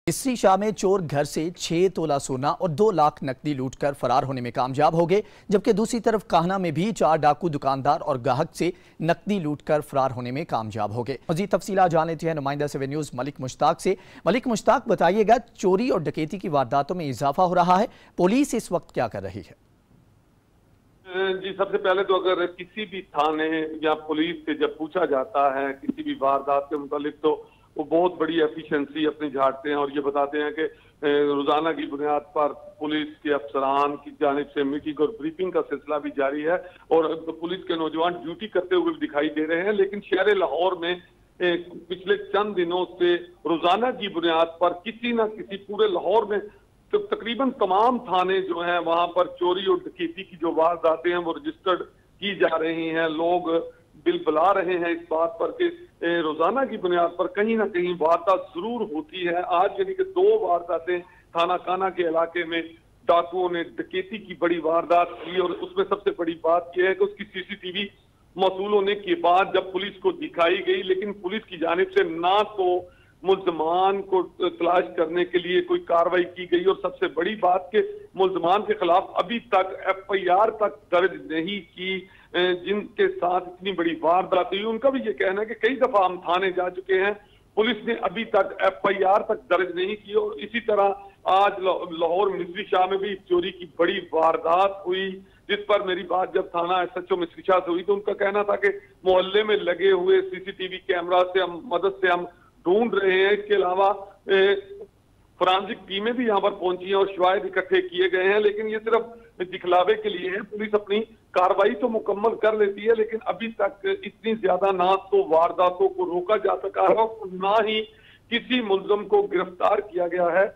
इसी शाह में चोर घर से 6 तोला सोना और 2 लाख नकदी लूटकर फरार होने में कामयाब हो गए, जबकि दूसरी तरफ काहना में भी 4 डाकू दुकानदार और गाहक से नकदी लूटकर फरार होने में कामयाब हो गए। मजीद तफसीलात जान लेते हैं नुमाइंदा 7 न्यूज़ मलिक मुश्ताक से। मलिक मुश्ताक, बताइएगा, चोरी और डकैती की वारदातों में इजाफा हो रहा है, पुलिस इस वक्त क्या कर रही है? जी, सबसे पहले तो अगर किसी भी थाने या पुलिस से जब पूछा जाता है किसी भी वारदात के मुतालिक, तो वो बहुत बड़ी एफिशिएंसी अपनी झाड़ते हैं और ये बताते हैं कि रोजाना की बुनियाद पर पुलिस के अफसरान की जानिब से मीटिंग और ब्रीफिंग का सिलसिला भी जारी है और पुलिस के नौजवान ड्यूटी करते हुए भी दिखाई दे रहे हैं। लेकिन शहर लाहौर में पिछले चंद दिनों से रोजाना की बुनियाद पर किसी न किसी, पूरे लाहौर में तो तकरीबन तमाम थाने जो हैं वहां पर चोरी और डकैती की जो वारदातें हैं वो रजिस्टर्ड की जा रही हैं। लोग बिल बुला रहे हैं इस बात पर कि रोजाना की बुनियाद पर कहीं ना कहीं वारदात जरूर होती है। आज यानी कि 2 वारदातें थाना काना के इलाके में डाकुओं ने डकैती की बड़ी वारदात की और उसमें सबसे बड़ी बात यह है कि उसकी सीसीटीवी मौसूल होने के बाद जब पुलिस को दिखाई गई, लेकिन पुलिस की जानिब से ना तो मुल्जमान को तलाश करने के लिए कोई कार्रवाई की गई और सबसे बड़ी बात के मुल्जमान के खिलाफ अभी तक FIR तक दर्ज नहीं की, जिनके साथ इतनी बड़ी वारदात हुई। उनका भी ये कहना है कि कई दफा हम थाने जा चुके हैं, पुलिस ने अभी तक FIR तक दर्ज नहीं की। और इसी तरह आज लाहौर मिस्री शाह में भी चोरी की बड़ी वारदात हुई, जिस पर मेरी बात जब थाना SHO मिस्री शाह से हुई तो उनका कहना था कि मोहल्ले में लगे हुए CCTV कैमरा से मदद से हम ढूंढ रहे हैं। इसके अलावा फोरेंसिक टीमें भी यहाँ पर पहुंची हैं और शवाहिद इकट्ठे किए गए हैं, लेकिन ये सिर्फ दिखलावे के लिए है। पुलिस अपनी कार्रवाई तो मुकम्मल कर लेती है, लेकिन अभी तक इतनी ज्यादा ना तो वारदातों को रोका जा सका है और ना ही किसी मुल्जम को गिरफ्तार किया गया है।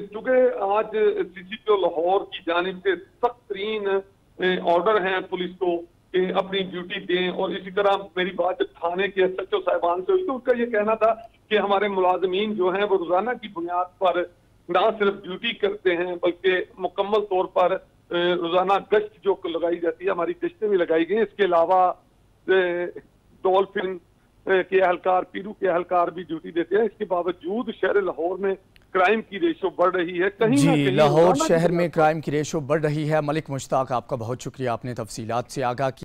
चूंकि आज CCTO लाहौर की जानिब से सख्त तरीन ऑर्डर हैं पुलिस को अपनी ड्यूटी दें। और इसी तरह मेरी बात थाने के SHO साहिबान से हुई तो उनका ये कहना था कि हमारे मुलाजमीन जो हैं वो रोजाना की बुनियाद पर ना सिर्फ ड्यूटी करते हैं बल्कि मुकम्मल तौर पर रोजाना गश्त जो लगाई जाती है, हमारी गश्तें भी लगाई गई। इसके अलावा डॉल्फिन के एहलकार, पीरू के एहलकार भी ड्यूटी देते हैं। इसके बावजूद शहर लाहौर में क्राइम की रेशो बढ़ रही है। कहीं ना कहीं लाहौर शहर में क्राइम की रेशो बढ़ रही है। मलिक मुश्ताक, आपका बहुत शुक्रिया, आपने तफसीलात से आगाह किया।